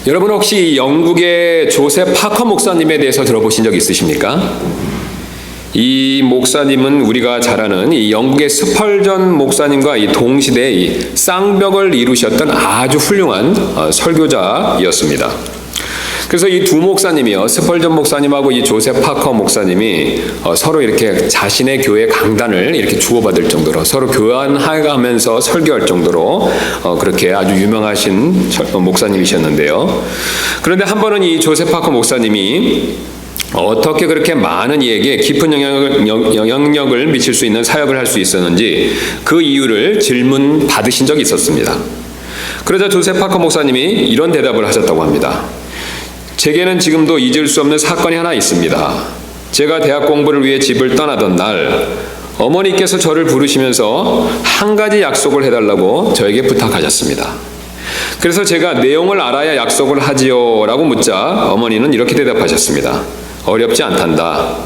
여러분 혹시 영국의 조셉 파커 목사님에 대해서 들어보신 적 있으십니까? 이 목사님은 우리가 잘 아는 이 영국의 스펄전 목사님과 이 동시대에 이 쌍벽을 이루셨던 아주 훌륭한 설교자였습니다. 그래서 이 두 목사님이요, 스펄전 목사님하고 이 조셉 파커 목사님이 서로 이렇게 자신의 교회 강단을 이렇게 주고받을 정도로 서로 교환하면서 설교할 정도로 그렇게 아주 유명하신 목사님이셨는데요. 그런데 한 번은 이 조셉 파커 목사님이 어떻게 그렇게 많은 이에게 깊은 영향력을 미칠 수 있는 사역을 할 수 있었는지 그 이유를 질문 받으신 적이 있었습니다. 그러자 조셉 파커 목사님이 이런 대답을 하셨다고 합니다. 제게는 지금도 잊을 수 없는 사건이 하나 있습니다. 제가 대학 공부를 위해 집을 떠나던 날 어머니께서 저를 부르시면서 한 가지 약속을 해달라고 저에게 부탁하셨습니다. 그래서 제가 내용을 알아야 약속을 하지요 라고 묻자 어머니는 이렇게 대답하셨습니다. 어렵지 않단다.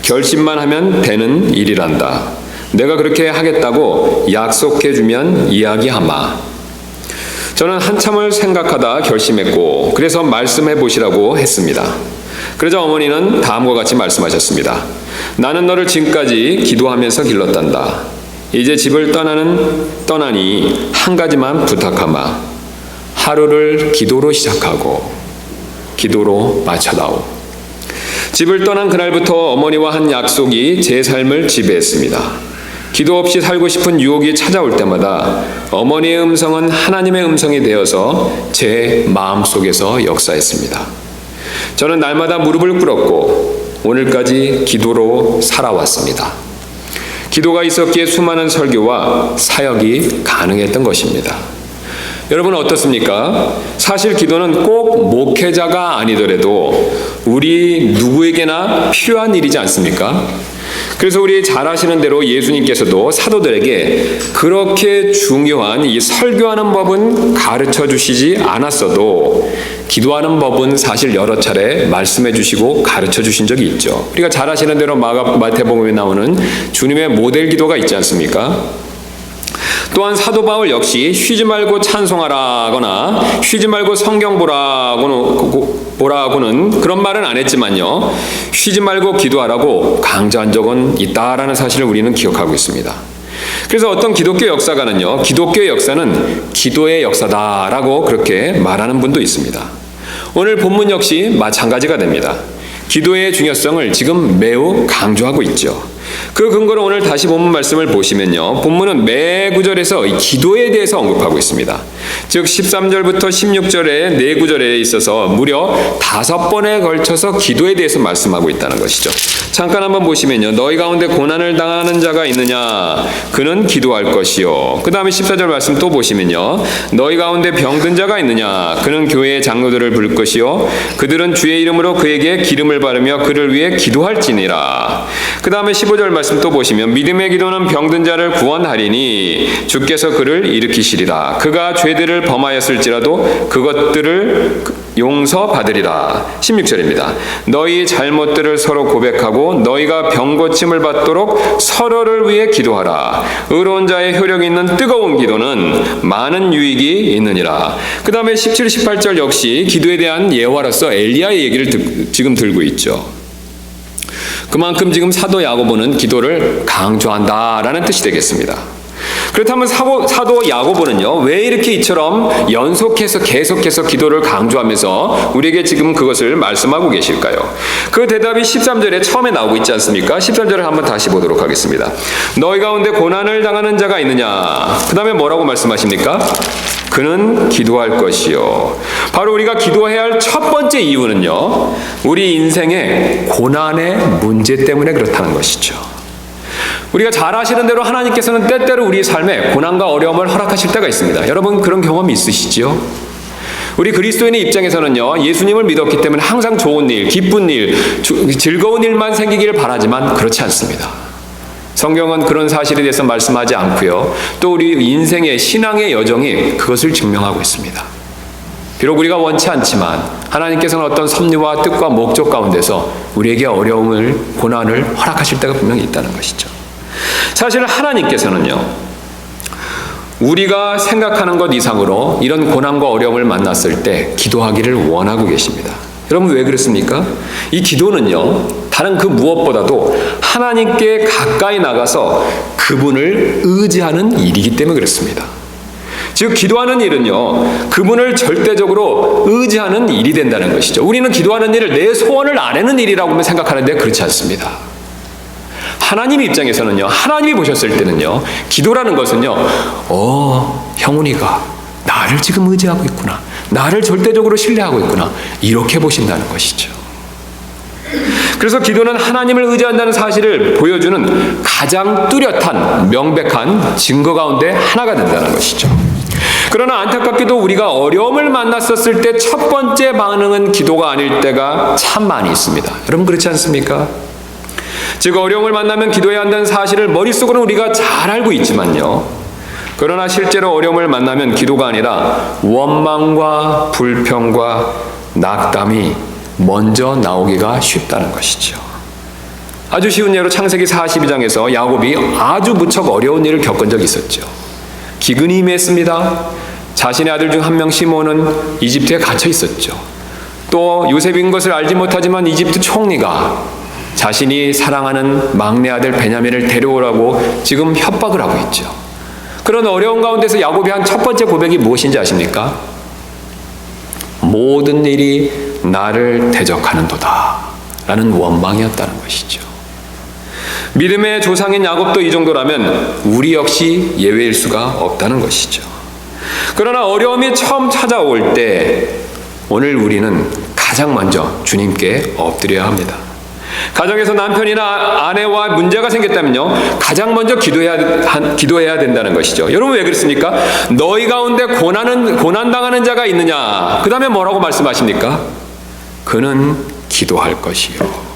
결심만 하면 되는 일이란다. 내가 그렇게 하겠다고 약속해주면 이야기하마. 저는 한참을 생각하다 결심했고 그래서 말씀해 보시라고 했습니다. 그러자 어머니는 다음과 같이 말씀하셨습니다. 나는 너를 지금까지 기도하면서 길렀단다. 이제 집을 떠나니 한 가지만 부탁하마. 하루를 기도로 시작하고 기도로 마쳐다오. 집을 떠난 그날부터 어머니와 한 약속이 제 삶을 지배했습니다. 기도 없이 살고 싶은 유혹이 찾아올 때마다 어머니의 음성은 하나님의 음성이 되어서 제 마음속에서 역사했습니다. 저는 날마다 무릎을 꿇었고 오늘까지 기도로 살아왔습니다. 기도가 있었기에 수많은 설교와 사역이 가능했던 것입니다. 여러분 어떻습니까? 사실 기도는 꼭 목회자가 아니더라도 우리 누구에게나 필요한 일이지 않습니까? 그래서 우리 잘 아시는 대로 예수님께서도 사도들에게 그렇게 중요한 이 설교하는 법은 가르쳐 주시지 않았어도 기도하는 법은 사실 여러 차례 말씀해 주시고 가르쳐 주신 적이 있죠. 우리가 잘 아시는 대로 마태복음에 나오는 주님의 모델 기도가 있지 않습니까? 또한 사도 바울 역시 쉬지 말고 찬송하라거나 쉬지 말고 성경 보라고는 그런 말은 안 했지만요. 쉬지 말고 기도하라고 강조한 적은 있다라는 사실을 우리는 기억하고 있습니다. 그래서 어떤 기독교 역사가는요. 기독교의 역사는 기도의 역사다라고 그렇게 말하는 분도 있습니다. 오늘 본문 역시 마찬가지가 됩니다. 기도의 중요성을 지금 매우 강조하고 있죠. 그 근거로 오늘 다시 본문 말씀을 보시면요. 본문은 매 구절에서 기도에 대해서 언급하고 있습니다. 즉 13절부터 16절의 네 구절에 있어서 무려 5번에 걸쳐서 기도에 대해서 말씀하고 있다는 것이죠. 잠깐 한번 보시면요. 너희 가운데 고난을 당하는 자가 있느냐? 그는 기도할 것이요. 그 다음에 14절 말씀 또 보시면요. 너희 가운데 병든 자가 있느냐? 그는 교회의 장로들을 부를 것이요. 그들은 주의 이름으로 그에게 기름을 바르며 그를 위해 기도할지니라. 그 다음에 15절 말씀 또 보시면 믿음의 기도는 병든 자를 구원하리니 주께서 그를 일으키시리라. 그가 죄들을 범하였을지라도 그것들을 용서받으리라. 16절입니다. 너희 잘못들을 서로 고백하고 너희가 병고침을 받도록 서로를 위해 기도하라. 의로운 자의 효력 있는 뜨거운 기도는 많은 유익이 있느니라. 그 다음에 17, 18절 역시 기도에 대한 예화로서 엘리야의 얘기를 지금 들고 있죠. 그만큼 지금 사도 야고보는 기도를 강조한다라는 뜻이 되겠습니다. 그렇다면 사도 야고보는요, 왜 이렇게 이처럼 연속해서 계속해서 기도를 강조하면서 우리에게 지금 그것을 말씀하고 계실까요? 그 대답이 13절에 처음에 나오고 있지 않습니까? 13절을 한번 다시 보도록 하겠습니다. 너희 가운데 고난을 당하는 자가 있느냐? 그 다음에 뭐라고 말씀하십니까? 그는 기도할 것이요. 바로 우리가 기도해야 할 첫 번째 이유는요, 우리 인생의 고난의 문제 때문에 그렇다는 것이죠. 우리가 잘 아시는 대로 하나님께서는 때때로 우리 삶에 고난과 어려움을 허락하실 때가 있습니다. 여러분 그런 경험이 있으시지요? 우리 그리스도인의 입장에서는요, 예수님을 믿었기 때문에 항상 좋은 일, 기쁜 일, 즐거운 일만 생기기를 바라지만 그렇지 않습니다. 성경은 그런 사실에 대해서 말씀하지 않고요. 또 우리 인생의 신앙의 여정이 그것을 증명하고 있습니다. 비록 우리가 원치 않지만 하나님께서는 어떤 섭리와 뜻과 목적 가운데서 우리에게 어려움을, 고난을 허락하실 때가 분명히 있다는 것이죠. 사실 하나님께서는요, 우리가 생각하는 것 이상으로 이런 고난과 어려움을 만났을 때 기도하기를 원하고 계십니다. 여러분 왜 그렇습니까? 이 기도는요, 다른 그 무엇보다도 하나님께 가까이 나가서 그분을 의지하는 일이기 때문에 그렇습니다. 즉 기도하는 일은요, 그분을 절대적으로 의지하는 일이 된다는 것이죠. 우리는 기도하는 일을 내 소원을 아뢰는 일이라고 생각하는데 그렇지 않습니다. 하나님 입장에서는요, 하나님이 보셨을 때는요, 기도라는 것은요, 형훈이가 나를 지금 의지하고 있구나, 나를 절대적으로 신뢰하고 있구나, 이렇게 보신다는 것이죠. 그래서 기도는 하나님을 의지한다는 사실을 보여주는 가장 뚜렷한 명백한 증거 가운데 하나가 된다는 것이죠. 그러나 안타깝게도 우리가 어려움을 만났었을 때 첫 번째 반응은 기도가 아닐 때가 참 많이 있습니다. 여러분 그렇지 않습니까? 즉 어려움을 만나면 기도해야 한다는 사실을 머릿속으로는 우리가 잘 알고 있지만요, 그러나 실제로 어려움을 만나면 기도가 아니라 원망과 불평과 낙담이 먼저 나오기가 쉽다는 것이죠. 아주 쉬운 예로 창세기 42장에서 야곱이 아주 무척 어려운 일을 겪은 적이 있었죠. 기근이 임했습니다. 자신의 아들 중 한 명 시몬은 이집트에 갇혀 있었죠. 또 요셉인 것을 알지 못하지만 이집트 총리가 자신이 사랑하는 막내 아들 베냐민을 데려오라고 지금 협박을 하고 있죠. 그런 어려운 가운데서 야곱이 한 첫 번째 고백이 무엇인지 아십니까? 모든 일이 나를 대적하는도다 라는 원망이었다는 것이죠. 믿음의 조상인 야곱도 이 정도라면 우리 역시 예외일 수가 없다는 것이죠. 그러나 어려움이 처음 찾아올 때 오늘 우리는 가장 먼저 주님께 엎드려야 합니다. 가정에서 남편이나 아내와 문제가 생겼다면요, 가장 먼저 기도해야 된다는 것이죠. 여러분 왜 그렇습니까? 너희 가운데 고난당하는 자가 있느냐? 그 다음에 뭐라고 말씀하십니까? 그는 기도할 것이요.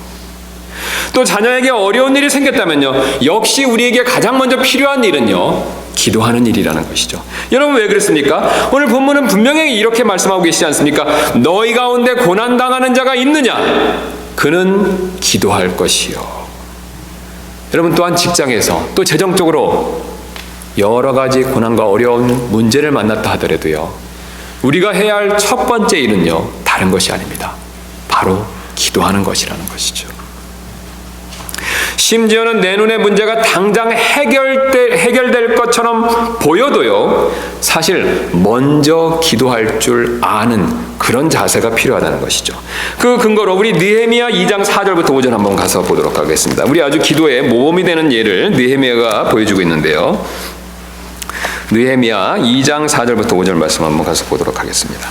또 자녀에게 어려운 일이 생겼다면요, 역시 우리에게 가장 먼저 필요한 일은요, 기도하는 일이라는 것이죠. 여러분 왜 그렇습니까? 오늘 본문은 분명히 이렇게 말씀하고 계시지 않습니까? 너희 가운데 고난당하는 자가 있느냐? 그는 기도할 것이요. 여러분 또한 직장에서 또 재정적으로 여러 가지 고난과 어려운 문제를 만났다 하더라도요, 우리가 해야 할 첫 번째 일은요, 다른 것이 아닙니다. 바로 기도하는 것이라는 것이죠. 심지어는 내 눈의 문제가 당장 해결될 것처럼 보여도요, 사실 먼저 기도할 줄 아는 그런 자세가 필요하다는 것이죠. 그 근거로 우리 느헤미야 2장 4절부터 5절 한번 가서 보도록 하겠습니다. 우리 아주 기도에 모범이 되는 예를 느헤미야가 보여주고 있는데요, 느헤미야 2장 4절부터 5절 말씀 한번 가서 보도록 하겠습니다.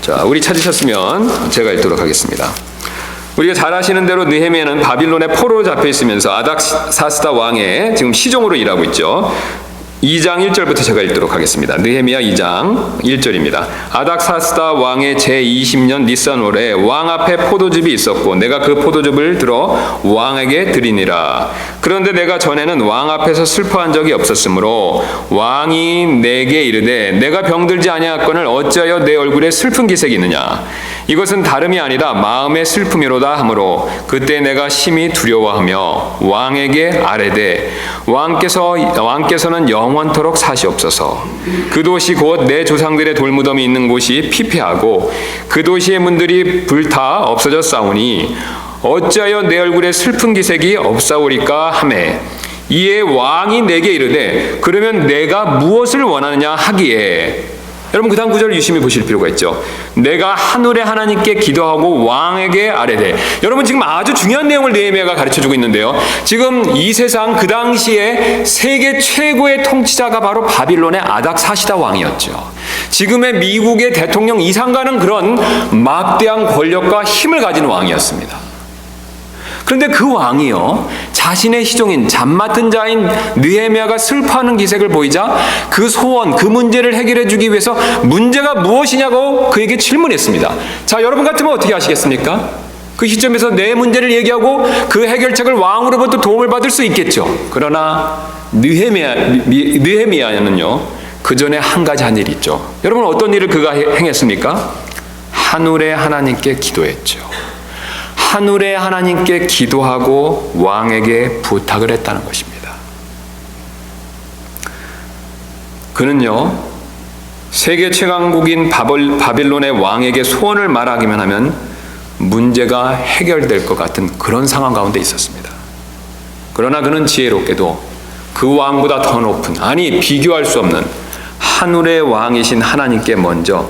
자, 우리 찾으셨으면 제가 읽도록 하겠습니다. 우리가 잘 아시는 대로 느헤미야는 바빌론에 포로로 잡혀 있으면서 아닥사스다 왕의 지금 시종으로 일하고 있죠. 2장 1절부터 제가 읽도록 하겠습니다. 느헤미야 2장 1절입니다. 아닥사스다 왕의 제20년 니산월에 왕 앞에 포도즙이 있었고 내가 그 포도즙을 들어 왕에게 드리니라. 그런데 내가 전에는 왕 앞에서 슬퍼한 적이 없었으므로 왕이 내게 이르되 내가 병들지 아니하거늘 어찌하여 내 얼굴에 슬픈 기색이 있느냐. 이것은 다름이 아니라 마음의 슬픔이로다 하므로 그때 내가 심히 두려워하며 왕에게 아뢰되 왕께서는 영원토록 사시옵소서. 그 도시 곧 내 조상들의 돌무덤이 있는 곳이 피폐하고 그 도시의 문들이 불타 없어졌사오니 어찌하여 내 얼굴에 슬픈 기색이 없사오리까 하매 이에 왕이 내게 이르되 그러면 내가 무엇을 원하느냐 하기에, 여러분 그 다음 구절을 유심히 보실 필요가 있죠. 내가 하늘의 하나님께 기도하고 왕에게 아뢰되. 여러분 지금 아주 중요한 내용을 느헤미야가 가르쳐주고 있는데요, 지금 이 세상 그 당시에 세계 최고의 통치자가 바로 바빌론의 아닥사시다 왕이었죠. 지금의 미국의 대통령 이상 가는 그런 막대한 권력과 힘을 가진 왕이었습니다. 그런데 그 왕이요, 자신의 시종인 잠 맡은 자인 느헤미야가 슬퍼하는 기색을 보이자 그 소원, 그 문제를 해결해 주기 위해서 문제가 무엇이냐고 그에게 질문했습니다. 자, 여러분 같으면 어떻게 하시겠습니까? 그 시점에서 내 문제를 얘기하고 그 해결책을 왕으로부터 도움을 받을 수 있겠죠. 그러나 느헤미야는요, 그 전에 한 가지 한 일이 있죠. 여러분 어떤 일을 그가 행했습니까? 하늘의 하나님께 기도했죠. 하늘의 하나님께 기도하고 왕에게 부탁을 했다는 것입니다. 그는요, 세계 최강국인 바빌론의 왕에게 소원을 말하기만 하면 문제가 해결될 것 같은 그런 상황 가운데 있었습니다. 그러나 그는 지혜롭게도 그 왕보다 더 높은, 아니 비교할 수 없는 하늘의 왕이신 하나님께 먼저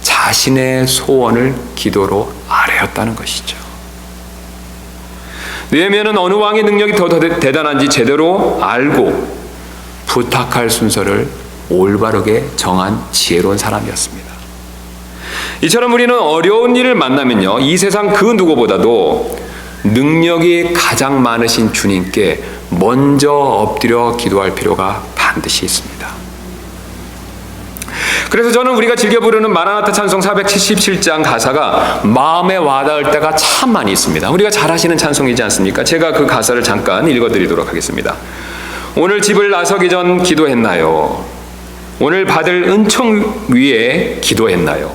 자신의 소원을 기도로 아뢰었다는 것이죠. 느헤미야는 어느 왕의 능력이 더 대단한지 제대로 알고 부탁할 순서를 올바르게 정한 지혜로운 사람이었습니다. 이처럼 우리는 어려운 일을 만나면요, 이 세상 그 누구보다도 능력이 가장 많으신 주님께 먼저 엎드려 기도할 필요가 반드시 있습니다. 그래서 저는 우리가 즐겨 부르는 마라나타 찬송 477장 가사가 마음에 와닿을 때가 참 많이 있습니다. 우리가 잘 아시는 찬송이지 않습니까? 제가 그 가사를 잠깐 읽어드리도록 하겠습니다. 오늘 집을 나서기 전 기도했나요? 오늘 받을 은총 위에 기도했나요?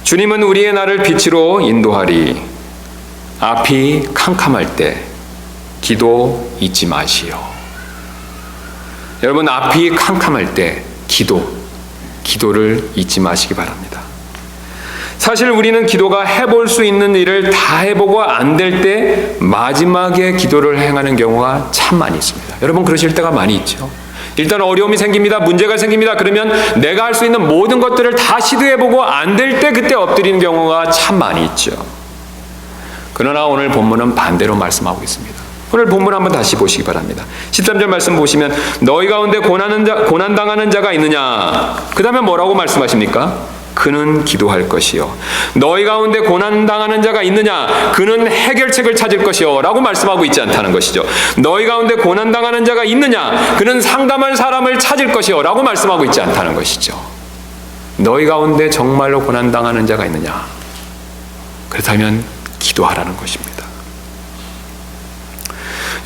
주님은 우리의 날을 빛으로 인도하리. 앞이 캄캄할 때 기도 잊지 마시오. 여러분, 앞이 캄캄할 때 기도를 잊지 마시기 바랍니다. 사실 우리는 기도가 해볼 수 있는 일을 다 해보고 안 될 때 마지막에 기도를 행하는 경우가 참 많이 있습니다. 여러분, 그러실 때가 많이 있죠. 일단 어려움이 생깁니다. 문제가 생깁니다. 그러면 내가 할 수 있는 모든 것들을 다 시도해보고 안 될 때 그때 엎드리는 경우가 참 많이 있죠. 그러나 오늘 본문은 반대로 말씀하고 있습니다. 오늘 본문 한번 다시 보시기 바랍니다. 13절 말씀 보시면 너희 가운데 고난당하는 자가 있느냐? 그 다음에 뭐라고 말씀하십니까? 그는 기도할 것이요. 너희 가운데 고난당하는 자가 있느냐? 그는 해결책을 찾을 것이요. 라고 말씀하고 있지 않다는 것이죠. 너희 가운데 고난당하는 자가 있느냐? 그는 상담할 사람을 찾을 것이요. 라고 말씀하고 있지 않다는 것이죠. 너희 가운데 정말로 고난당하는 자가 있느냐? 그렇다면 기도하라는 것입니다.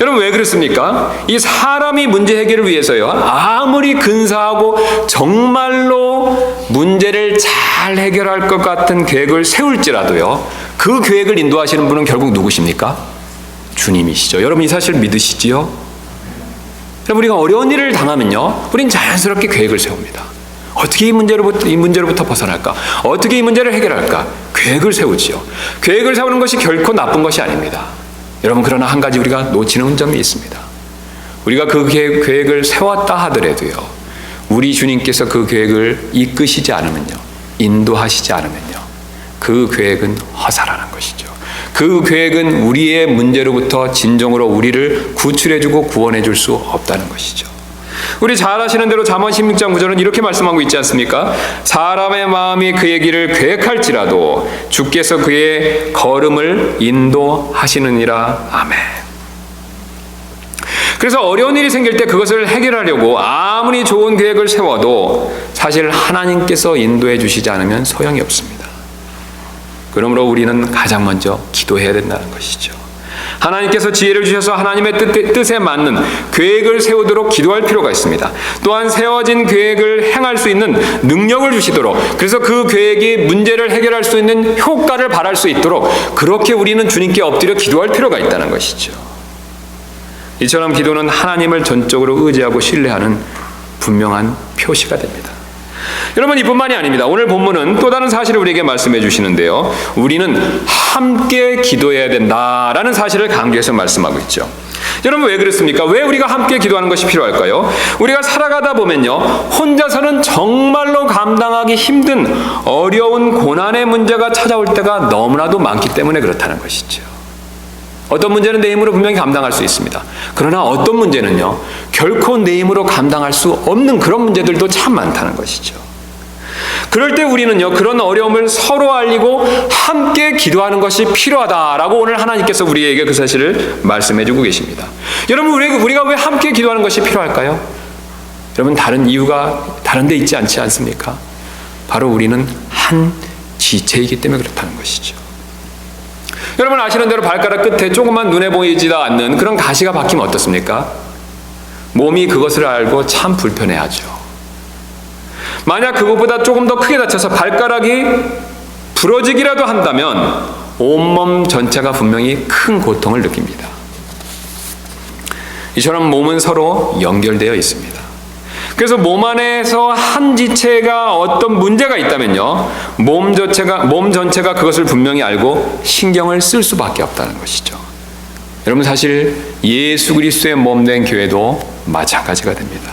여러분, 왜 그렇습니까? 이 사람이 문제 해결을 위해서요, 아무리 근사하고 정말로 문제를 잘 해결할 것 같은 계획을 세울지라도요, 그 계획을 인도하시는 분은 결국 누구십니까? 주님이시죠. 여러분, 이 사실 믿으시지요? 여러분, 우리가 어려운 일을 당하면요, 우린 자연스럽게 계획을 세웁니다. 어떻게 이 문제로부터 벗어날까? 어떻게 이 문제를 해결할까? 계획을 세우지요. 계획을 세우는 것이 결코 나쁜 것이 아닙니다. 여러분, 그러나 한 가지 우리가 놓치는 점이 있습니다. 우리가 그 계획을 세웠다 하더라도요, 우리 주님께서 그 계획을 이끄시지 않으면요, 인도하시지 않으면요, 그 계획은 허사라는 것이죠. 그 계획은 우리의 문제로부터 진정으로 우리를 구출해주고 구원해줄 수 없다는 것이죠. 우리 잘 아시는 대로 잠언 16장 9절은 이렇게 말씀하고 있지 않습니까? 사람의 마음이 그의 길을 계획할지라도 주께서 그의 걸음을 인도하시느니라. 아멘. 그래서 어려운 일이 생길 때 그것을 해결하려고 아무리 좋은 계획을 세워도 사실 하나님께서 인도해 주시지 않으면 소용이 없습니다. 그러므로 우리는 가장 먼저 기도해야 된다는 것이죠. 하나님께서 지혜를 주셔서 하나님의 뜻에 맞는 계획을 세우도록 기도할 필요가 있습니다. 또한 세워진 계획을 행할 수 있는 능력을 주시도록, 그래서 그 계획이 문제를 해결할 수 있는 효과를 발할 수 있도록 그렇게 우리는 주님께 엎드려 기도할 필요가 있다는 것이죠. 이처럼 기도는 하나님을 전적으로 의지하고 신뢰하는 분명한 표시가 됩니다. 여러분, 이뿐만이 아닙니다. 오늘 본문은 또 다른 사실을 우리에게 말씀해 주시는데요, 우리는 함께 기도해야 된다라는 사실을 강조해서 말씀하고 있죠. 여러분, 왜 그렇습니까? 왜 우리가 함께 기도하는 것이 필요할까요? 우리가 살아가다 보면요, 혼자서는 정말로 감당하기 힘든 어려운 고난의 문제가 찾아올 때가 너무나도 많기 때문에 그렇다는 것이죠. 어떤 문제는 내 힘으로 분명히 감당할 수 있습니다. 그러나 어떤 문제는요, 결코 내 힘으로 감당할 수 없는 그런 문제들도 참 많다는 것이죠. 그럴 때 우리는요, 그런 어려움을 서로 알리고 함께 기도하는 것이 필요하다라고 오늘 하나님께서 우리에게 그 사실을 말씀해 주고 계십니다. 여러분, 우리가 왜 함께 기도하는 것이 필요할까요? 여러분, 다른 이유가 다른 데 있지 않지 않습니까? 바로 우리는 한 지체이기 때문에 그렇다는 것이죠. 여러분, 아시는 대로 발가락 끝에 조금만 눈에 보이지도 않는 그런 가시가 박히면 어떻습니까? 몸이 그것을 알고 참 불편해하죠. 만약 그것보다 조금 더 크게 다쳐서 발가락이 부러지기라도 한다면 온몸 전체가 분명히 큰 고통을 느낍니다. 이처럼 몸은 서로 연결되어 있습니다. 그래서 몸 안에서 한 지체가 어떤 문제가 있다면요, 몸 전체가 그것을 분명히 알고 신경을 쓸 수밖에 없다는 것이죠. 여러분, 사실 예수 그리스도의 몸된 교회도 마찬가지가 됩니다.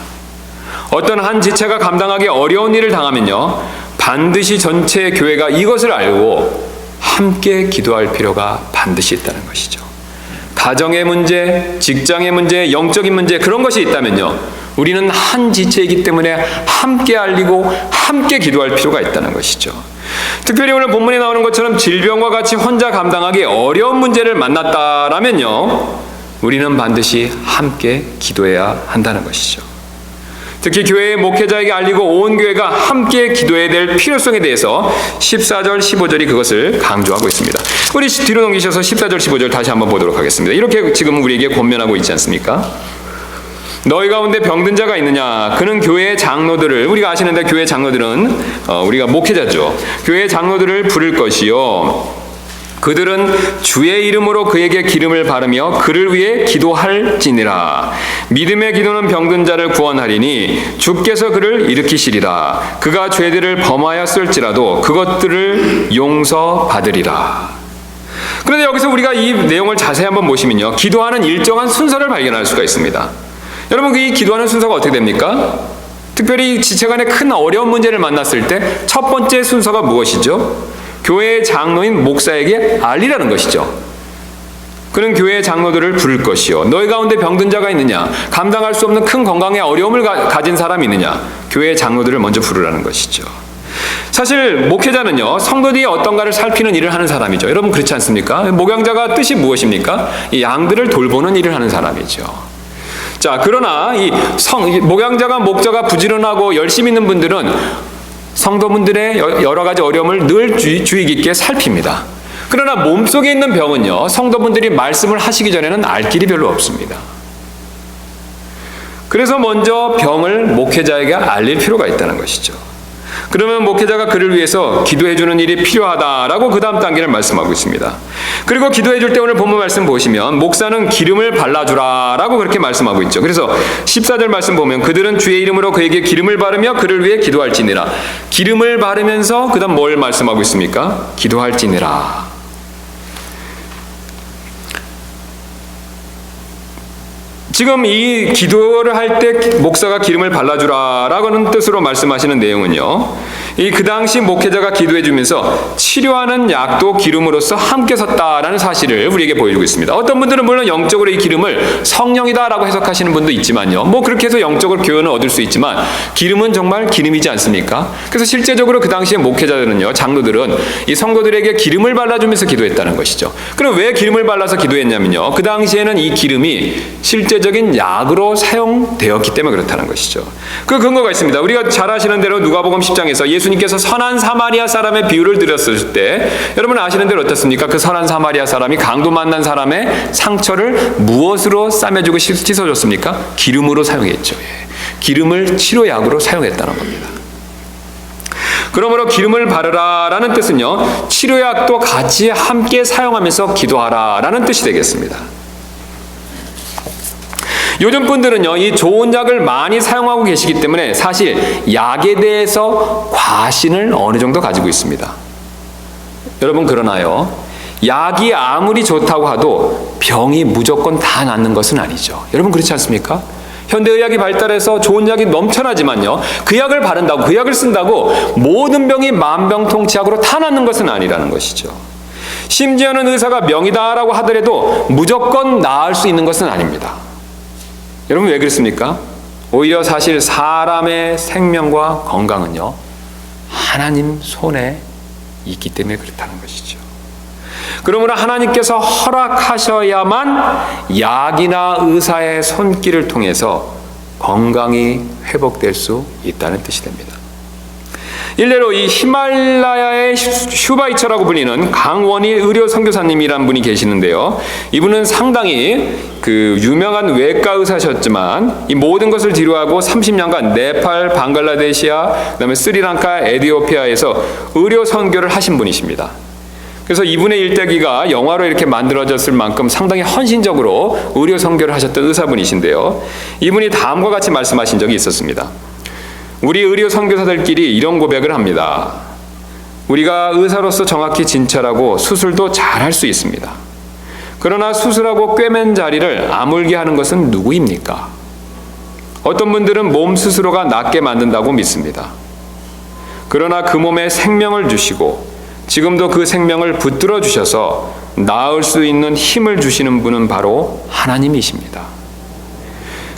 어떤 한 지체가 감당하기 어려운 일을 당하면요, 반드시 전체 교회가 이것을 알고 함께 기도할 필요가 반드시 있다는 것이죠. 가정의 문제, 직장의 문제, 영적인 문제, 그런 것이 있다면요, 우리는 한 지체이기 때문에 함께 알리고 함께 기도할 필요가 있다는 것이죠. 특별히 오늘 본문에 나오는 것처럼 질병과 같이 혼자 감당하기 어려운 문제를 만났다라면요, 우리는 반드시 함께 기도해야 한다는 것이죠. 특히 교회의 목회자에게 알리고 온 교회가 함께 기도해야 될 필요성에 대해서 14절, 15절이 그것을 강조하고 있습니다. 우리 뒤로 넘기셔서 14절, 15절 다시 한번 보도록 하겠습니다. 이렇게 지금 우리에게 권면하고 있지 않습니까? 너희 가운데 병든 자가 있느냐? 그는 교회의 장로들을, 우리가 아시는데 교회 장로들은 우리가 목회자죠. 교회 장로들을 부를 것이요, 그들은 주의 이름으로 그에게 기름을 바르며 그를 위해 기도할지니라. 믿음의 기도는 병든 자를 구원하리니 주께서 그를 일으키시리라. 그가 죄들을 범하였을지라도 그것들을 용서받으리라. 그런데 여기서 우리가 이 내용을 자세히 한번 보시면요, 기도하는 일정한 순서를 발견할 수가 있습니다. 여러분, 이 기도하는 순서가 어떻게 됩니까? 특별히 지체 간의 큰 어려운 문제를 만났을 때 첫 번째 순서가 무엇이죠? 교회의 장로인 목사에게 알리라는 것이죠. 그는 교회의 장로들을 부를 것이요, 너희 가운데 병든 자가 있느냐? 감당할 수 없는 큰 건강의 어려움을 가진 사람이 있느냐? 교회의 장로들을 먼저 부르라는 것이죠. 사실 목회자는요, 성도들이 어떤가를 살피는 일을 하는 사람이죠. 여러분, 그렇지 않습니까? 목양자가 뜻이 무엇입니까? 이 양들을 돌보는 일을 하는 사람이죠. 자, 그러나 이 목양자가 목자가 부지런하고 열심히 있는 분들은 성도분들의 여러 가지 어려움을 늘 주의 깊게 살핍니다. 그러나 몸속에 있는 병은요, 성도분들이 말씀을 하시기 전에는 알 길이 별로 없습니다. 그래서 먼저 병을 목회자에게 알릴 필요가 있다는 것이죠. 그러면 목회자가 그를 위해서 기도해주는 일이 필요하다라고 그 다음 단계를 말씀하고 있습니다. 그리고 기도해줄 때 오늘 본문 말씀 보시면 목사는 기름을 발라주라라고 그렇게 말씀하고 있죠. 그래서 14절 말씀 보면 그들은 주의 이름으로 그에게 기름을 바르며 그를 위해 기도할지니라. 기름을 바르면서 그 다음 뭘 말씀하고 있습니까? 기도할지니라. 지금 이 기도를 할 때 목사가 기름을 발라주라라는 뜻으로 말씀하시는 내용은요, 이 그 당시 목회자가 기도해주면서 치료하는 약도 기름으로서 함께 섰다라는 사실을 우리에게 보여주고 있습니다. 어떤 분들은 물론 영적으로 이 기름을 성령이다라고 해석하시는 분도 있지만요, 뭐 그렇게 해서 영적으로 교훈을 얻을 수 있지만 기름은 정말 기름이지 않습니까? 그래서 실제적으로 그 당시에 목회자들은요, 장로들은 이 성도들에게 기름을 발라주면서 기도했다는 것이죠. 그럼 왜 기름을 발라서 기도했냐면요, 그 당시에는 이 기름이 실제적인 약으로 사용되었기 때문에 그렇다는 것이죠. 그 근거가 있습니다. 우리가 잘 아시는 대로 누가복음 10장에서 예수님께서 선한 사마리아 사람의 비유를 드렸을 때 여러분 아시는 대로 어떻습니까? 그 선한 사마리아 사람이 강도 만난 사람의 상처를 무엇으로 싸매주고 씻어줬습니까? 기름으로 사용했죠. 기름을 치료약으로 사용했다는 겁니다. 그러므로 기름을 바르라라는 뜻은요, 치료약도 같이 함께 사용하면서 기도하라라는 뜻이 되겠습니다. 요즘 분들은요, 이 좋은 약을 많이 사용하고 계시기 때문에 사실 약에 대해서 과신을 어느 정도 가지고 있습니다. 여러분, 그러나요, 약이 아무리 좋다고 해도 병이 무조건 다 낫는 것은 아니죠. 여러분, 그렇지 않습니까? 현대의학이 발달해서 좋은 약이 넘쳐나지만요, 그 약을 바른다고, 그 약을 쓴다고 모든 병이 만병통치약으로 다 낫는 것은 아니라는 것이죠. 심지어는 의사가 명의다라고 하더라도 무조건 나을 수 있는 것은 아닙니다. 여러분, 왜 그렇습니까? 오히려 사실 사람의 생명과 건강은요, 하나님 손에 있기 때문에 그렇다는 것이죠. 그러므로 하나님께서 허락하셔야만 약이나 의사의 손길을 통해서 건강이 회복될 수 있다는 뜻이 됩니다. 일례로 이 히말라야의 슈바이처라고 불리는 강원희 의료 선교사님이란 분이 계시는데요, 이분은 상당히 그 유명한 외과 의사셨지만 이 모든 것을 뒤로하고 30년간 네팔, 방글라데시아, 그다음에 스리랑카, 에티오피아에서 의료 선교를 하신 분이십니다. 그래서 이분의 일대기가 영화로 이렇게 만들어졌을 만큼 상당히 헌신적으로 의료 선교를 하셨던 의사분이신데요. 이분이 다음과 같이 말씀하신 적이 있었습니다. 우리 의료 선교사들끼리 이런 고백을 합니다. 우리가 의사로서 정확히 진찰하고 수술도 잘 할 수 있습니다. 그러나 수술하고 꿰맨 자리를 아물게 하는 것은 누구입니까? 어떤 분들은 몸 스스로가 낫게 만든다고 믿습니다. 그러나 그 몸에 생명을 주시고 지금도 그 생명을 붙들어 주셔서 나을 수 있는 힘을 주시는 분은 바로 하나님이십니다.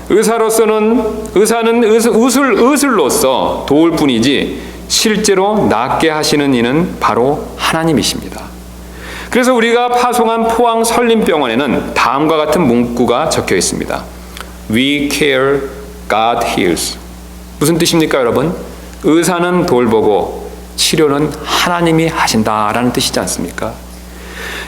의사는 의술로서 도울 뿐이지 실제로 낫게 하시는 이는 바로 하나님이십니다. 그래서 우리가 파송한 포항 설림병원에는 다음과 같은 문구가 적혀 있습니다. We care, God heals. 무슨 뜻입니까, 여러분? 의사는 돌보고 치료는 하나님이 하신다라는 뜻이지 않습니까?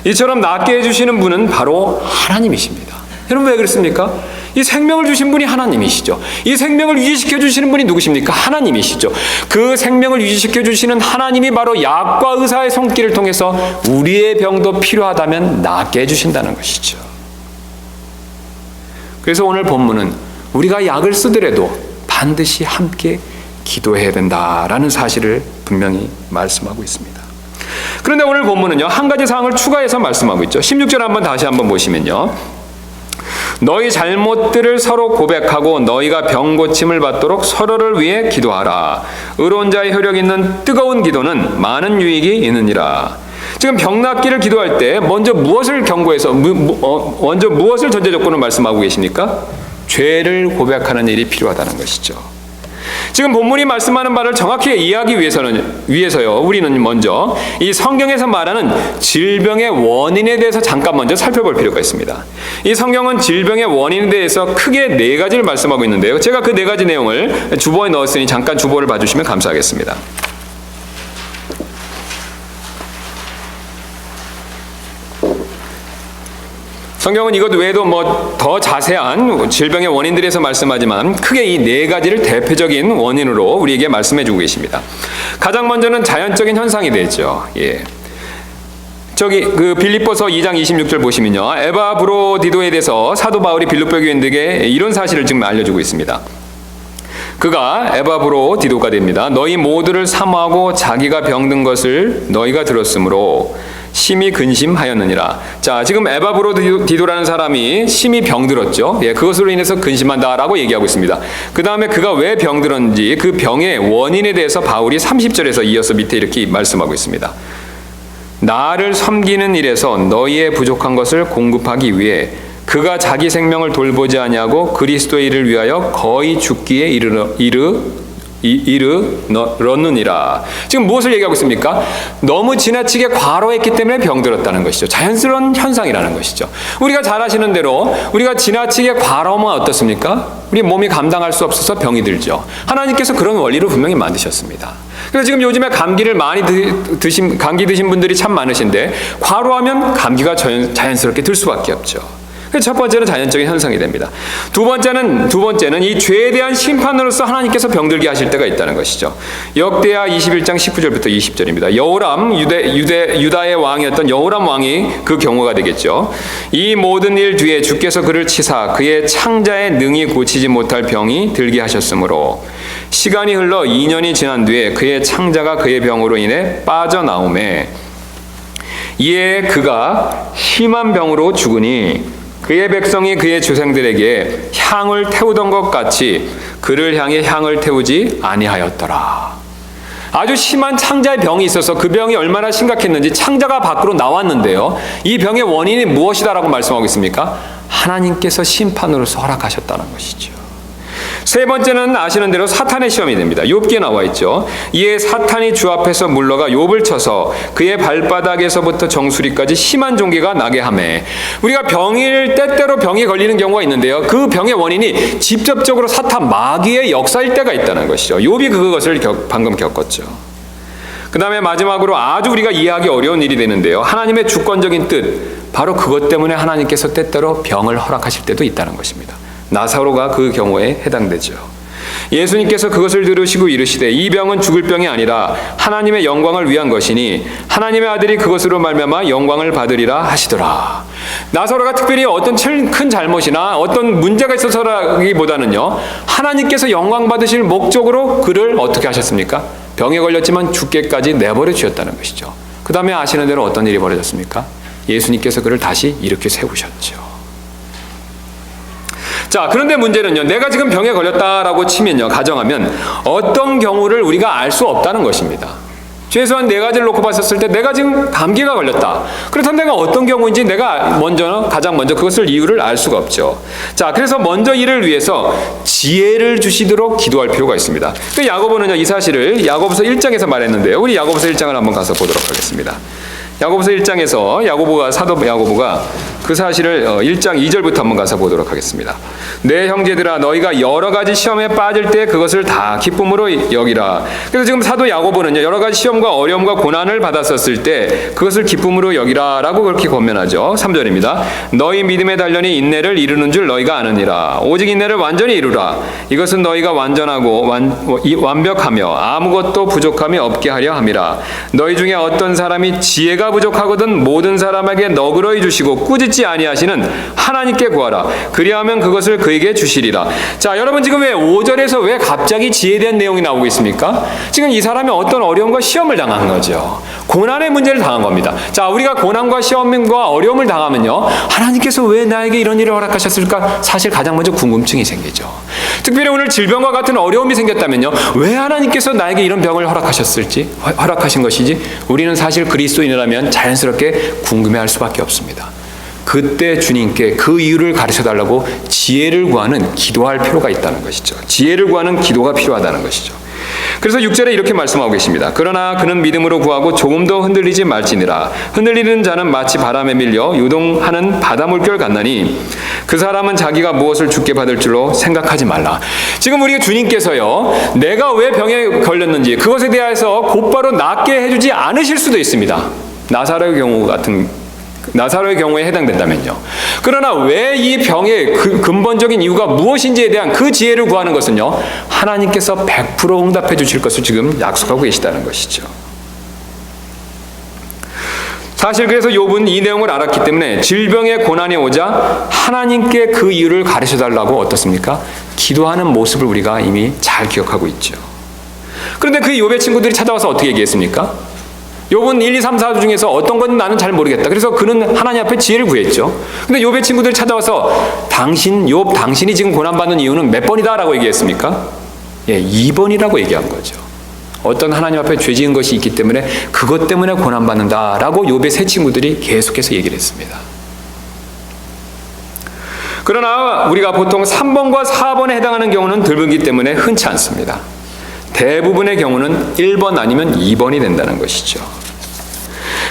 이처럼 낫게 해주시는 분은 바로 하나님이십니다. 여러분 왜 그렇습니까? 이 생명을 주신 분이 하나님이시죠. 이 생명을 유지시켜 주시는 분이 누구십니까? 하나님이시죠. 그 생명을 유지시켜 주시는 하나님이 바로 약과 의사의 손길을 통해서 우리의 병도 필요하다면 낫게 해주신다는 것이죠. 그래서 오늘 본문은 우리가 약을 쓰더라도 반드시 함께 기도해야 된다라는 사실을 분명히 말씀하고 있습니다. 그런데 오늘 본문은요, 한 가지 사항을 추가해서 말씀하고 있죠. 16절 다시 한번 보시면요. 너희 잘못들을 서로 고백하고 너희가 병 고침을 받도록 서로를 위해 기도하라. 의로운 자의 효력 있는 뜨거운 기도는 많은 유익이 있느니라. 지금 병 낫기를 기도할 때 먼저 무엇을 경고해서 먼저 무엇을 전제 조건으로 말씀하고 계십니까? 죄를 고백하는 일이 필요하다는 것이죠. 지금 본문이 말씀하는 바를 정확히 이해하기 위해서요, 우리는 먼저 이 성경에서 말하는 질병의 원인에 대해서 잠깐 먼저 살펴볼 필요가 있습니다. 이 성경은 질병의 원인에 대해서 크게 4가지를 말씀하고 있는데요. 제가 그 4가지 내용을 주보에 넣었으니 잠깐 주보를 봐주시면 감사하겠습니다. 성경은 이것 외에도 더 자세한 질병의 원인들에서 말씀하지만 크게 이 4가지를 대표적인 원인으로 우리에게 말씀해 주고 계십니다. 가장 먼저는 자연적인 현상이 되죠. 그 빌립보서 2장 26절 보시면요. 에바브로디도에 대해서 사도 바울이 빌립보 교인들에게 이런 사실을 지금 알려주고 있습니다. 그가 에바브로디도가 됩니다. 너희 모두를 사모하고 자기가 병든 것을 너희가 들었으므로 심히 근심하였느니라. 자, 지금 에바브로디도라는 사람이 심히 병들었죠. 그것으로 인해서 근심한다라고 얘기하고 있습니다. 그 다음에 그가 왜 병들었는지 그 병의 원인에 대해서 바울이 30절에서 이어서 밑에 이렇게 말씀하고 있습니다. 나를 섬기는 일에서 너희의 부족한 것을 공급하기 위해 그가 자기 생명을 돌보지 아니하고 그리스도의 일을 위하여 거의 죽기에 이르렀느니라. 지금 무엇을 얘기하고 있습니까? 너무 지나치게 과로했기 때문에 병들었다는 것이죠. 자연스러운 현상이라는 것이죠. 우리가 잘 아시는 대로 우리가 지나치게 과로하면 어떻습니까? 우리 몸이 감당할 수 없어서 병이 들죠. 하나님께서 그런 원리를 분명히 만드셨습니다. 그래서 지금 요즘에 감기를 많이 감기 드신 분들이 참 많으신데 과로하면 감기가 자연스럽게 들 수밖에 없죠. 첫 번째는 자연적인 현상이 됩니다. 두 번째는 이 죄에 대한 심판으로서 하나님께서 병들게 하실 때가 있다는 것이죠. 역대하 21장 19절부터 20절입니다. 여호람, 유다의 왕이었던 여호람 왕이 그 경우가 되겠죠. 이 모든 일 뒤에 주께서 그를 치사 그의 창자에 능히 고치지 못할 병이 들게 하셨으므로 시간이 흘러 2년이 지난 뒤에 그의 창자가 그의 병으로 인해 빠져나오매 이에 그가 심한 병으로 죽으니 그의 백성이 그의 조상들에게 향을 태우던 것 같이 그를 향해 향을 태우지 아니하였더라. 아주 심한 창자의 병이 있어서 그 병이 얼마나 심각했는지 창자가 밖으로 나왔는데요. 이 병의 원인이 무엇이다라고 말씀하고 있습니까? 하나님께서 심판으로서 허락하셨다는 것이죠. 세 번째는 아시는 대로 사탄의 시험이 됩니다. 욥기에 나와 있죠. 이에 사탄이 주 앞에서 물러가 욥을 쳐서 그의 발바닥에서부터 정수리까지 심한 종기가 나게 하매 우리가 때때로 병이 걸리는 경우가 있는데요. 그 병의 원인이 직접적으로 사탄 마귀의 역사일 때가 있다는 것이죠. 욥이 그것을 방금 겪었죠. 그 다음에 마지막으로 아주 우리가 이해하기 어려운 일이 되는데요. 하나님의 주권적인 뜻, 바로 그것 때문에 하나님께서 때때로 병을 허락하실 때도 있다는 것입니다. 나사로가 그 경우에 해당되죠. 예수님께서 그것을 들으시고 이르시되 이 병은 죽을 병이 아니라 하나님의 영광을 위한 것이니 하나님의 아들이 그것으로 말미암아 영광을 받으리라 하시더라. 나사로가 특별히 어떤 큰 잘못이나 어떤 문제가 있어서라기보다는요, 하나님께서 영광 받으실 목적으로 그를 어떻게 하셨습니까? 병에 걸렸지만 죽게까지 내버려 주셨다는 것이죠. 그 다음에 아시는 대로 어떤 일이 벌어졌습니까? 예수님께서 그를 다시 일으켜 세우셨죠. 자, 그런데 문제는요, 내가 지금 병에 걸렸다라고 치면요, 가정하면 어떤 경우를 우리가 알 수 없다는 것입니다. 최소한 네 가지를 놓고 봤었을 때 내가 지금 감기가 걸렸다. 그렇다면 내가 어떤 경우인지 내가 가장 먼저 그것을 이유를 알 수가 없죠. 자, 그래서 먼저 이를 위해서 지혜를 주시도록 기도할 필요가 있습니다. 그 야고보는요, 이 사실을 야고보서 1장에서 말했는데요. 우리 야고보서 1장을 한번 가서 보도록 하겠습니다. 야고보서 1장에서 사도 야고보가 그 사실을 1장 2절부터 한번 가서 보도록 하겠습니다. 내 형제들아, 너희가 여러 가지 시험에 빠질 때 그것을 다 기쁨으로 여기라. 그래서 지금 사도 야고보는요, 여러 가지 시험과 어려움과 고난을 받았었을 때 그것을 기쁨으로 여기라라고 그렇게 권면하죠. 3절입니다. 너희 믿음의 단련이 인내를 이루는 줄 너희가 아느니라. 오직 인내를 완전히 이루라. 이것은 너희가 완전하고 완벽하며 아무것도 부족함이 없게 하려 함이라. 너희 중에 어떤 사람이 지혜가 부족하거든 모든 사람에게 너그러이 주시고 꾸짖지 아니하시는 하나님께 구하라. 그리하면 그것을 그에게 주시리라. 자, 여러분 지금 왜 5절에서 왜 갑자기 지혜에 대한 내용이 나오고 있습니까? 지금 이 사람이 어떤 어려움과 시험을 당한 거죠. 고난의 문제를 당한 겁니다. 자, 우리가 고난과 시험과 어려움을 당하면요, 하나님께서 왜 나에게 이런 일을 허락하셨을까? 사실 가장 먼저 궁금증이 생기죠. 특별히 오늘 질병과 같은 어려움이 생겼다면요, 왜 하나님께서 나에게 이런 병을 허락하신 것이지? 우리는 사실 그리스도인이라면 자연스럽게 궁금해할 수밖에 없습니다. 그때 주님께 그 이유를 가르쳐달라고 지혜를 구하는 기도할 필요가 있다는 것이죠. 지혜를 구하는 기도가 필요하다는 것이죠. 그래서 6절에 이렇게 말씀하고 계십니다. 그러나 그는 믿음으로 구하고 조금도 흔들리지 말지니라. 흔들리는 자는 마치 바람에 밀려 요동하는 바다 물결 같나니 그 사람은 자기가 무엇을 주께 받을 줄로 생각하지 말라. 지금 우리가 주님께서요, 내가 왜 병에 걸렸는지 그것에 대해서 곧바로 낫게 해주지 않으실 수도 있습니다. 나사로의 경우에 해당된다면요. 그러나 왜 이 병의 근본적인 이유가 무엇인지에 대한 그 지혜를 구하는 것은요, 하나님께서 100% 응답해 주실 것을 지금 약속하고 계시다는 것이죠. 사실 그래서 욥은 이 내용을 알았기 때문에 질병의 고난이 오자 하나님께 그 이유를 가르쳐달라고 어떻습니까? 기도하는 모습을 우리가 이미 잘 기억하고 있죠. 그런데 그 욥의 친구들이 찾아와서 어떻게 얘기했습니까? 욥은 1, 2, 3, 4 중에서 어떤 건 나는 잘 모르겠다. 그래서 그는 하나님 앞에 지혜를 구했죠. 근데 욥의 친구들이 찾아와서 욥 당신이 지금 고난받는 이유는 몇 번이다 라고 얘기했습니까? 2번이라고 얘기한 거죠. 어떤 하나님 앞에 죄 지은 것이 있기 때문에 그것 때문에 고난받는다 라고 욥의 세 친구들이 계속해서 얘기를 했습니다. 그러나 우리가 보통 3번과 4번에 해당하는 경우는 드물기 때문에 흔치 않습니다. 대부분의 경우는 1번 아니면 2번이 된다는 것이죠.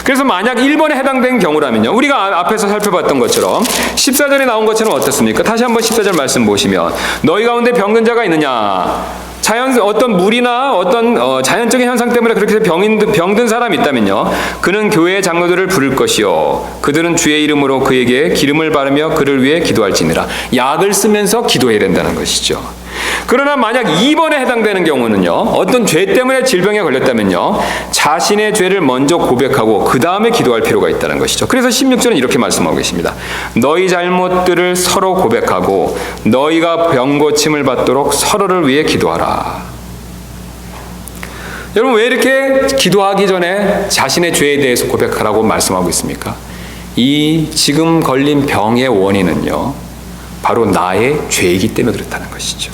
그래서 만약 1번에 해당된 경우라면요, 우리가 앞에서 살펴봤던 것처럼 14절에 나온 것처럼 어떻습니까? 다시 한번 14절 말씀 보시면 너희 가운데 병든 자가 있느냐? 어떤 물이나 어떤 자연적인 현상 때문에 그렇게 병든 사람이 있다면요, 그는 교회의 장로들을 부를 것이요 그들은 주의 이름으로 그에게 기름을 바르며 그를 위해 기도할지니라. 약을 쓰면서 기도해야 된다는 것이죠. 그러나 만약 2번에 해당되는 경우는요, 어떤 죄 때문에 질병에 걸렸다면요, 자신의 죄를 먼저 고백하고 그 다음에 기도할 필요가 있다는 것이죠. 그래서 16절은 이렇게 말씀하고 계십니다. 너희 잘못들을 서로 고백하고 너희가 병 고침을 받도록 서로를 위해 기도하라. 여러분, 왜 이렇게 기도하기 전에 자신의 죄에 대해서 고백하라고 말씀하고 있습니까? 이 지금 걸린 병의 원인은요, 바로 나의 죄이기 때문에 그렇다는 것이죠.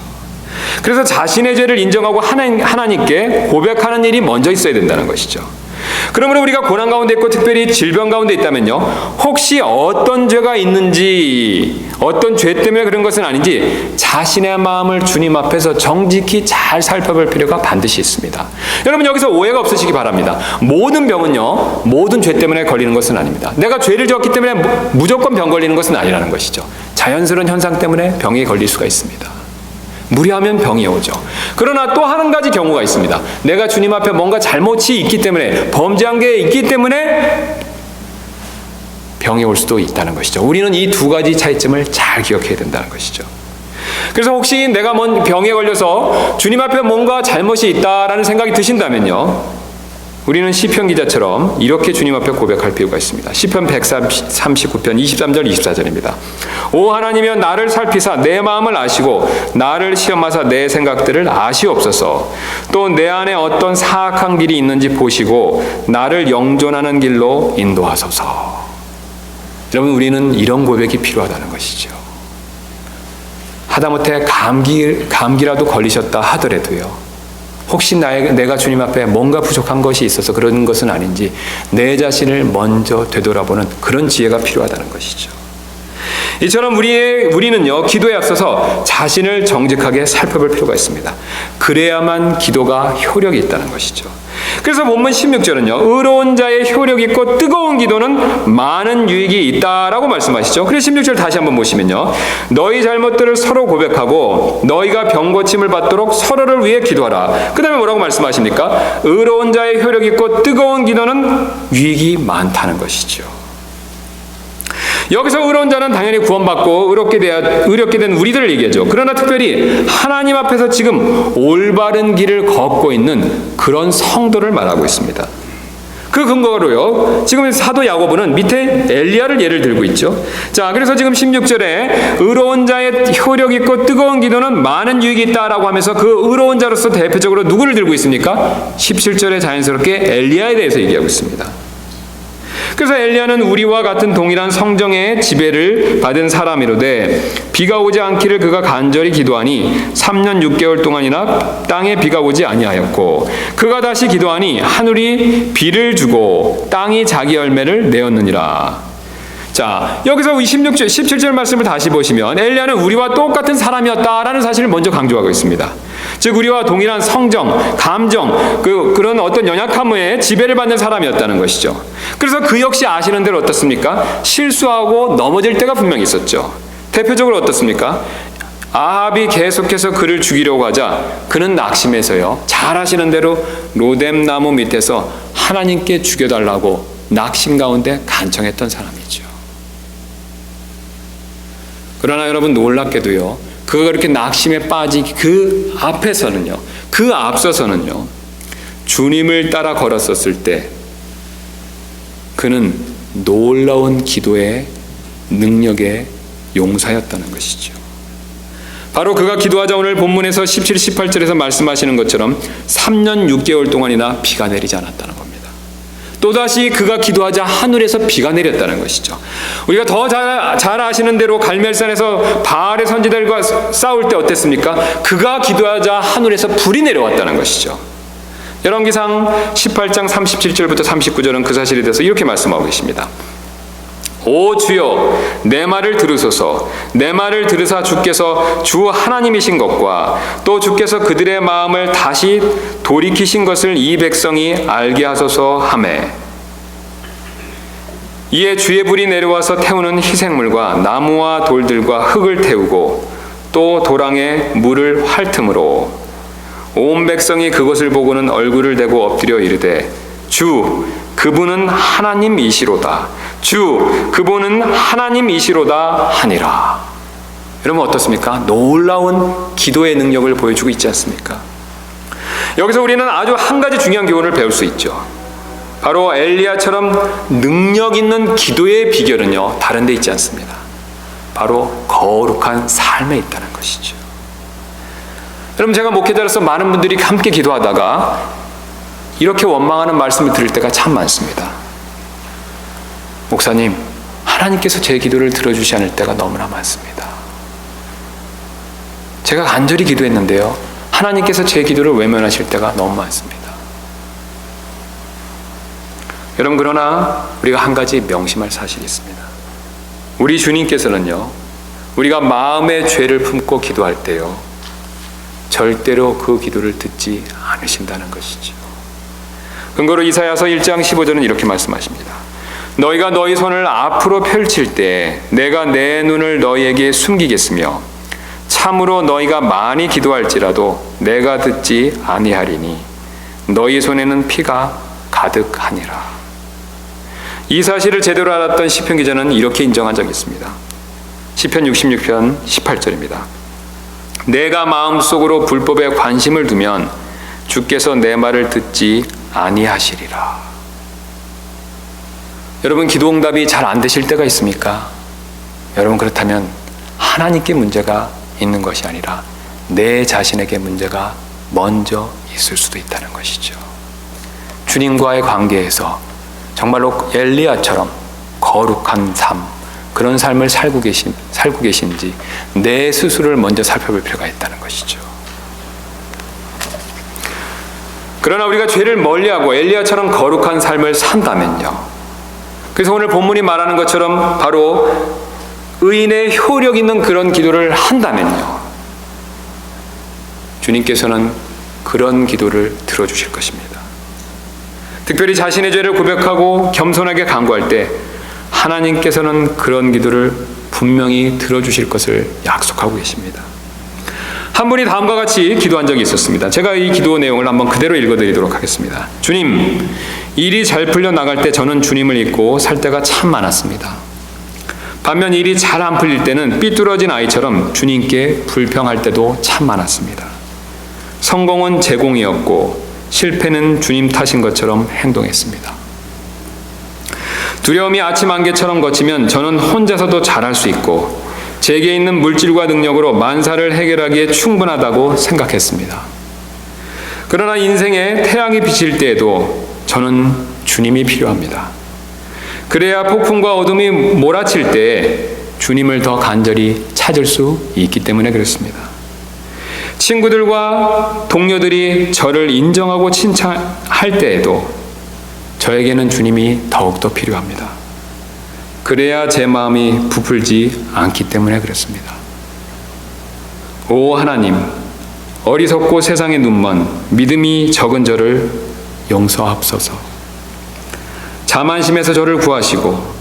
그래서 자신의 죄를 인정하고 하나님께 고백하는 일이 먼저 있어야 된다는 것이죠. 그러므로 우리가 고난 가운데 있고 특별히 질병 가운데 있다면요, 혹시 어떤 죄가 있는지, 어떤 죄 때문에 그런 것은 아닌지 자신의 마음을 주님 앞에서 정직히 잘 살펴볼 필요가 반드시 있습니다. 여러분, 여기서 오해가 없으시기 바랍니다. 모든 병은요, 모든 죄 때문에 걸리는 것은 아닙니다. 내가 죄를 지었기 때문에 무조건 병 걸리는 것은 아니라는 것이죠. 자연스러운 현상 때문에 병에 걸릴 수가 있습니다. 무리하면 병이 오죠. 그러나 또 한 가지 경우가 있습니다. 내가 주님 앞에 뭔가 잘못이 있기 때문에, 범죄한 게 있기 때문에 병이 올 수도 있다는 것이죠. 우리는 이 두 가지 차이점을 잘 기억해야 된다는 것이죠. 그래서 혹시 내가 뭔 병에 걸려서 주님 앞에 뭔가 잘못이 있다라는 생각이 드신다면요, 우리는 시편 기자처럼 이렇게 주님 앞에 고백할 필요가 있습니다. 시편 139편 23절 24절입니다. 오 하나님이여 나를 살피사 내 마음을 아시고 나를 시험하사 내 생각들을 아시옵소서. 또 내 안에 어떤 사악한 길이 있는지 보시고 나를 영존하는 길로 인도하소서. 여러분, 우리는 이런 고백이 필요하다는 것이죠. 하다못해 감기라도 걸리셨다 하더라도요, 혹시 내가 주님 앞에 뭔가 부족한 것이 있어서 그런 것은 아닌지 내 자신을 먼저 되돌아보는 그런 지혜가 필요하다는 것이죠. 이처럼 우리는요, 기도에 앞서서 자신을 정직하게 살펴볼 필요가 있습니다. 그래야만 기도가 효력이 있다는 것이죠. 그래서 본문 16절은요, 의로운 자의 효력 있고 뜨거운 기도는 많은 유익이 있다라고 말씀하시죠. 그래서 16절 다시 한번 보시면요, 너희 잘못들을 서로 고백하고 너희가 병고침을 받도록 서로를 위해 기도하라. 그 다음에 뭐라고 말씀하십니까? 의로운 자의 효력 있고 뜨거운 기도는 유익이 많다는 것이죠. 여기서 의로운 자는 당연히 구원받고 의롭게 된 우리들을 얘기하죠. 그러나 특별히 하나님 앞에서 지금 올바른 길을 걷고 있는 그런 성도를 말하고 있습니다. 그 근거로요, 지금 사도 야고보는 밑에 엘리야를 예를 들고 있죠. 자, 그래서 지금 16절에 의로운 자의 효력 있고 뜨거운 기도는 많은 유익이 있다라고 하면서 그 의로운 자로서 대표적으로 누구를 들고 있습니까? 17절에 자연스럽게 엘리야에 대해서 얘기하고 있습니다. 그래서 엘리야는 우리와 같은 동일한 성정의 지배를 받은 사람이로되 비가 오지 않기를 그가 간절히 기도하니 3년 6개월 동안이나 땅에 비가 오지 아니하였고 그가 다시 기도하니 하늘이 비를 주고 땅이 자기 열매를 내었느니라. 자, 여기서 17절 말씀을 다시 보시면 엘리야는 우리와 똑같은 사람이었다라는 사실을 먼저 강조하고 있습니다. 즉 우리와 동일한 성정, 감정, 그런 어떤 연약함에 지배를 받는 사람이었다는 것이죠. 그래서 그 역시 아시는 대로 어떻습니까? 실수하고 넘어질 때가 분명히 있었죠. 대표적으로 어떻습니까? 아합이 계속해서 그를 죽이려고 하자 그는 낙심해서요, 잘 아시는 대로 로뎀나무 밑에서 하나님께 죽여달라고 낙심 가운데 간청했던 사람이죠. 그러나 여러분, 놀랍게도요, 그가 그렇게 낙심에 빠진 그 앞서서는요, 주님을 따라 걸었었을 때 그는 놀라운 기도의 능력의 용사였다는 것이죠. 바로 그가 기도하자 오늘 본문에서 17, 18절에서 말씀하시는 것처럼 3년 6개월 동안이나 비가 내리지 않았다는 겁니다. 또다시 그가 기도하자 하늘에서 비가 내렸다는 것이죠. 우리가 더 잘 아시는 대로 갈멜산에서 바알의 선지자들과 싸울 때 어땠습니까? 그가 기도하자 하늘에서 불이 내려왔다는 것이죠. 열왕기상 18장 37절부터 39절은 그 사실에 대해서 이렇게 말씀하고 계십니다. 오 주여, 내 말을 들으소서. 내 말을 들으사 주께서 주 하나님이신 것과 또 주께서 그들의 마음을 다시 돌이키신 것을 이 백성이 알게 하소서 하매. 이에 주의 불이 내려와서 태우는 희생물과 나무와 돌들과 흙을 태우고 또 도랑에 물을 핥음으로 온 백성이 그것을 보고는 얼굴을 대고 엎드려 이르되 주 그분은 하나님이시로다. 주 그분은 하나님이시로다 하니라. 여러분 어떻습니까? 놀라운 기도의 능력을 보여주고 있지 않습니까? 여기서 우리는 아주 한 가지 중요한 교훈을 배울 수 있죠. 바로 엘리야처럼 능력 있는 기도의 비결은요, 다른 데 있지 않습니다. 바로 거룩한 삶에 있다는 것이죠. 여러분, 제가 목회자로서 많은 분들이 함께 기도하다가 이렇게 원망하는 말씀을 들을 때가 참 많습니다. 목사님, 하나님께서 제 기도를 들어주지 않을 때가 너무나 많습니다. 제가 간절히 기도했는데요, 하나님께서 제 기도를 외면하실 때가 너무 많습니다. 여러분, 그러나 우리가 한 가지 명심할 사실이 있습니다. 우리 주님께서는요, 우리가 마음의 죄를 품고 기도할 때요, 절대로 그 기도를 듣지 않으신다는 것이죠. 근거로 이사야서 1장 15절은 이렇게 말씀하십니다. 너희가 너희 손을 앞으로 펼칠 때 내가 내 눈을 너희에게 숨기겠으며 참으로 너희가 많이 기도할지라도 내가 듣지 아니하리니 너희 손에는 피가 가득하니라. 이 사실을 제대로 알았던 시편 기자는 이렇게 인정한 적이 있습니다. 시편 66편 18절입니다. 내가 마음속으로 불법에 관심을 두면 주께서 내 말을 듣지 아니하시리라. 여러분, 기도 응답이 잘 안 되실 때가 있습니까? 여러분, 그렇다면 하나님께 문제가 있는 것이 아니라 내 자신에게 문제가 먼저 있을 수도 있다는 것이죠. 주님과의 관계에서 정말로 엘리야처럼 거룩한 삶, 그런 삶을 살고 계신지 내 스스로를 먼저 살펴볼 필요가 있다는 것이죠. 그러나 우리가 죄를 멀리하고 엘리야처럼 거룩한 삶을 산다면요, 그래서 오늘 본문이 말하는 것처럼 바로 의인의 효력 있는 그런 기도를 한다면요, 주님께서는 그런 기도를 들어주실 것입니다. 특별히 자신의 죄를 고백하고 겸손하게 간구할 때 하나님께서는 그런 기도를 분명히 들어주실 것을 약속하고 계십니다. 한 분이 다음과 같이 기도한 적이 있었습니다. 제가 이 기도 내용을 한번 그대로 읽어드리도록 하겠습니다. 주님, 일이 잘 풀려 나갈 때 저는 주님을 잊고 살 때가 참 많았습니다. 반면 일이 잘 안 풀릴 때는 삐뚤어진 아이처럼 주님께 불평할 때도 참 많았습니다. 성공은 제 공이었고 실패는 주님 탓인 것처럼 행동했습니다. 두려움이 아침 안개처럼 걷히면 저는 혼자서도 잘할 수 있고 제게 있는 물질과 능력으로 만사를 해결하기에 충분하다고 생각했습니다. 그러나 인생에 태양이 비칠 때에도 저는 주님이 필요합니다. 그래야 폭풍과 어둠이 몰아칠 때 주님을 더 간절히 찾을 수 있기 때문에 그렇습니다. 친구들과 동료들이 저를 인정하고 칭찬할 때에도 저에게는 주님이 더욱더 필요합니다. 그래야 제 마음이 부풀지 않기 때문에 그렇습니다. 오 하나님, 어리석고 세상에 눈먼 믿음이 적은 저를 용서하옵소서. 자만심에서 저를 구하시고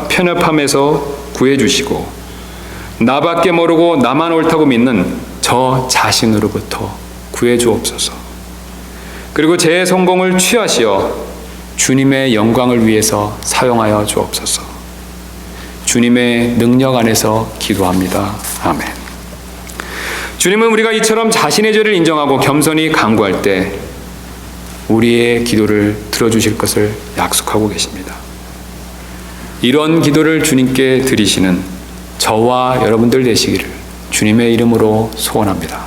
편협함에서 구해주시고 나밖에 모르고 나만 옳다고 믿는 저 자신으로부터 구해주옵소서. 그리고 제 성공을 취하시어 주님의 영광을 위해서 사용하여 주옵소서. 주님의 능력 안에서 기도합니다. 아멘. 주님은 우리가 이처럼 자신의 죄를 인정하고 겸손히 간구할 때 우리의 기도를 들어주실 것을 약속하고 계십니다. 이런 기도를 주님께 드리시는 저와 여러분들 되시기를 주님의 이름으로 소원합니다.